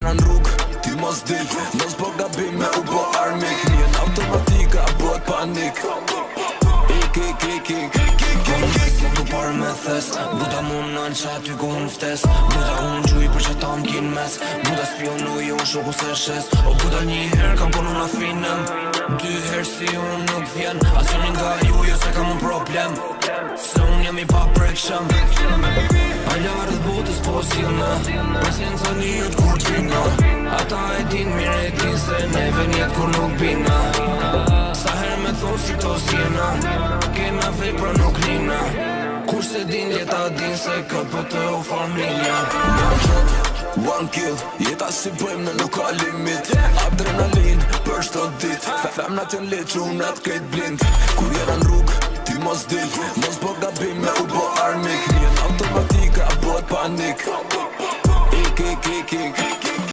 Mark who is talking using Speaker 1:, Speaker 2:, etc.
Speaker 1: Në rrugë, ti mos dil, mos po gabim me u po armik. Njën automatika, bot panik.
Speaker 2: Si du parë me thes Buda mu nalë që aty ku unë ftes Buda unë gjuj për që ta m'kin mes Buda spionu jo shoku se shes O buda një herë kam ponu na finem 2 herë si unë nuk vjen Asë nga ju jo se kam unë problem Se unë jam I pa prekshëm A larët botës po silna Presenca njët kur t'vina Ata e din mire e din se neve njetë kur nuk bina Sa herë me thonë si to s'jena Kena vej pra nuk lina Kur se din jeta din se këpët e u familja
Speaker 1: One shot, one kill, jeta si bëjmë në nuk ka limit. Adrenalin për shto dit, femnat jon lit, unat kejt blind. Kur jena në rrugë, ti mos dil, mos po gabim me u po armik. Njën automatika, bot panik.